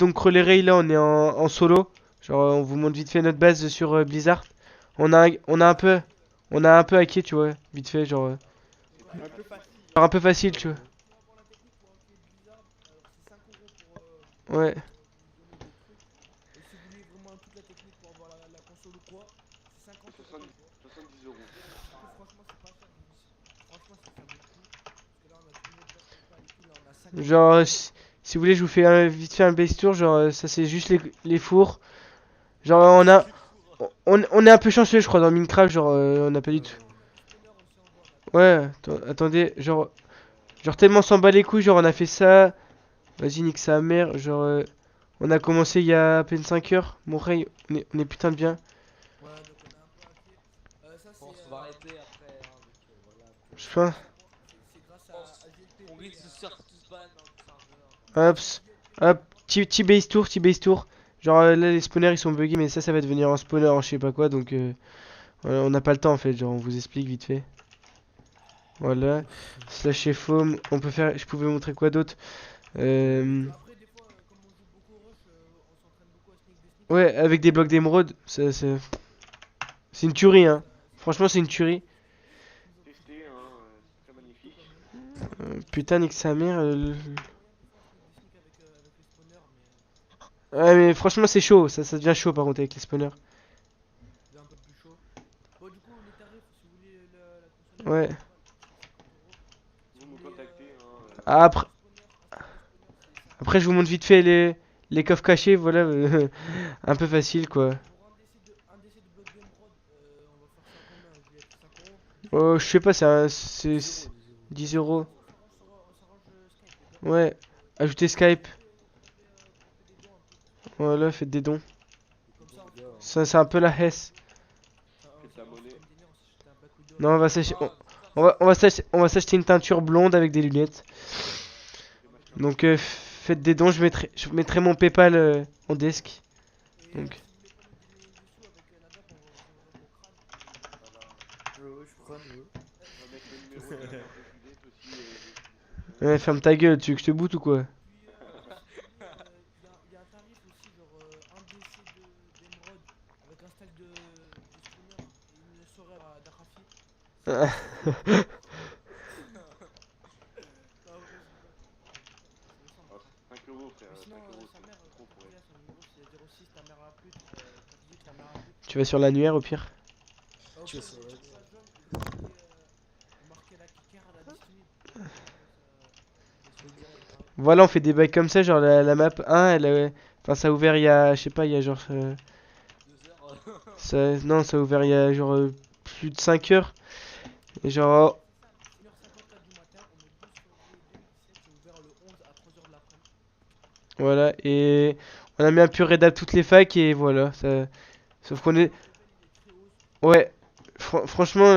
donc Relay là, on est en solo. Genre, on vous montre vite fait notre base sur Blizzard. On a un peu hacké, tu vois, vite fait, genre un peu facile, tu vois. Ouais. Soixante- 70 €. Genre, si vous voulez, je vous fais vite fait un base tour. Genre, ça c'est juste les fours. Genre, on est un peu chanceux, je crois, dans Minecraft. Genre, on a pas du tout. Ouais, attendez, genre tellement s'en bat les couilles. Genre, on a fait ça. Vas-y, nique sa mère. Genre, on a commencé il y a à peine 5 heures. Mon rey, on est putain de bien. Je pense qu'on va arrêter après, hein, donc voilà, Je pense. je pense on risque de se faire tous ban hein, du serveur. Hop, hop, petit base tour, petit base tour. Genre là les spawners ils sont buggés mais ça va devenir un spawner en je sais pas quoi donc voilà, on n'a pas le temps en fait, genre on vous explique vite fait. Voilà, slash et foam, on peut faire, je pouvais montrer quoi d'autre. Euh, ouais, avec des blocs d'émeraude, c'est une tuerie hein. Franchement c'est une tuerie. Testé, hein, c'est très magnifique. Putain nique sa mère. Ouais mais franchement c'est chaud, ça devient chaud par contre avec les spawners. Ouais. Vous me contactez, hein, Ah, après je vous montre vite fait les coffres cachés, voilà. Un peu facile quoi. Oh, je sais pas, c'est 10 euros. Ouais, ajoutez Skype. Voilà, faites des dons. Ça, c'est un peu la hesse. faites ta monnaie. Non, on va s'acheter, on va s'acheter une teinture blonde avec des lunettes. Donc, faites des dons. Je mettrai mon PayPal en desk. Donc, Je prends, On va mettre le numéro de la carte de Juliette aussi. ouais, ferme ta gueule. Tu veux que je te boute ou quoi? Ah, 5 € frère, 5 € c'est trop pour elle. Tu vas sur l'annuaire au pire. tu vois, ça va. Voilà, on fait des bails comme ça. Genre, la map 1, enfin, ça a ouvert il y a, je sais pas, il y a genre. 2 heures. Non, ça a ouvert il y a genre plus de 5 heures. Et genre, voilà. Et on a mis un pur raid à toutes les facs et voilà. Sauf qu'on est. Ouais, franchement,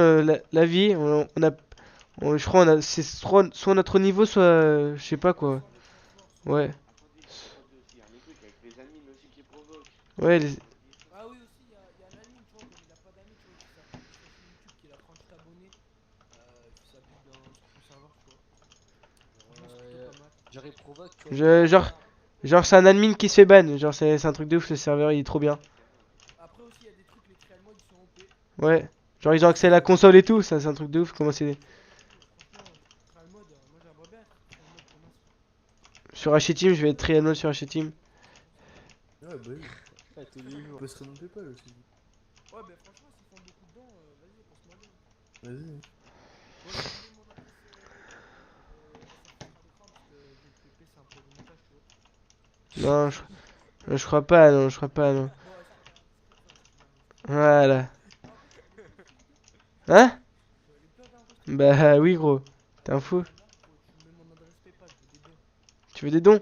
la vie, je crois, c'est soit notre niveau, soit. Je sais pas quoi. Ouais, Attendez aussi, il y a un truc avec les admins aussi qui provoquent. ouais, J'aurais provoque, tu vois, je peux je, pas genre, faire. genre, c'est un admin qui se fait ban. Genre, c'est un truc de ouf, le serveur, il est trop bien. Ouais, genre, ils ont accès à la console et tout, ça, c'est un truc de ouf. Comment c'est. Sur H-Team, je vais être trial mode sur H-Team. Ouais, bah oui. Ouais, tous les On jours. peut se renommer PayPal aussi. Vas-y. Non, je crois pas, non, je crois pas, non. Voilà. Hein? Bah oui, gros. T'es un fou. Tu veux des dons?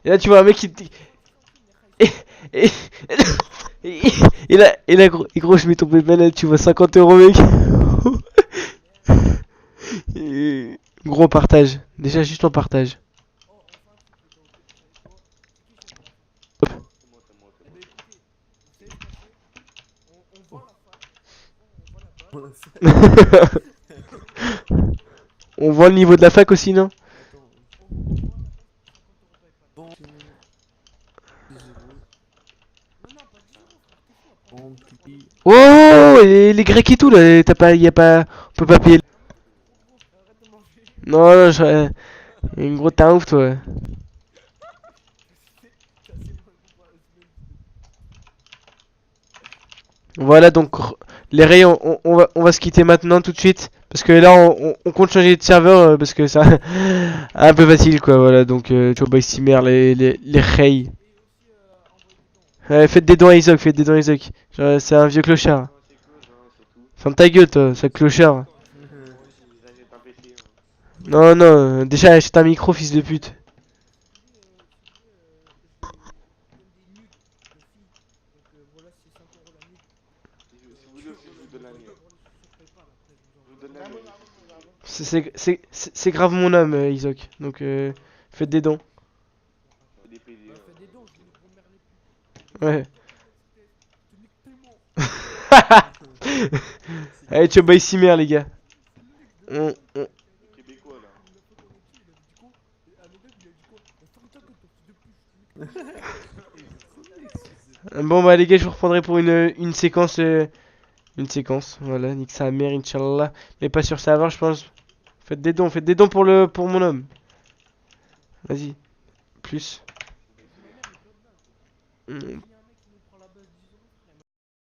Et là, tu vois un mec qui. Et, et, et, gros, je mets ton PayPal là, tu vois 50 euros, mec. Gros partage. Déjà, juste en partage. C'est moi, c'est moi, c'est moi. On l'a fait. On voit le niveau de la fac aussi, non? Attends. Bon. Oh, et les Grecs et tout là, t'as pas, y a pas, on peut pas payer. Arrête de manger. Non, non, une grosse t'es un ouf toi. Cassez-moi le bras, Voilà donc les rayons, on va se quitter maintenant tout de suite parce que là on compte changer de serveur parce que ça un peu facile quoi. Voilà donc tu vois bah Steamer les rays. Ouais, faites des dons à Isaac, faites des dons à Isaac. Genre, c'est un vieux clochard. Non, c'est close, hein, c'est tout. Ferme ta gueule toi, ça clochard. Moi aussi, j'achète un PC. Hein. Non non, déjà achète un micro fils de pute. voilà, c'est 5 € la nuit. Si vous voulez aussi, je vous donne la mienne. Je vous donne la mienne. C'est grave mon âme Isaac. Donc faites des dons. Des PD. Bah, fais des dons, je vais vous remercier les Ouais. plus. Te nique tellement. Allez, tu vas Steamer les gars. On- Québécois là. Bon bah les gars, je vous reprendrai pour une séquence. Une séquence, voilà, nique sa mère, Inch'Allah. Mais pas sur serveur, je pense. Faites des dons pour mon homme. Vas-y. Plus.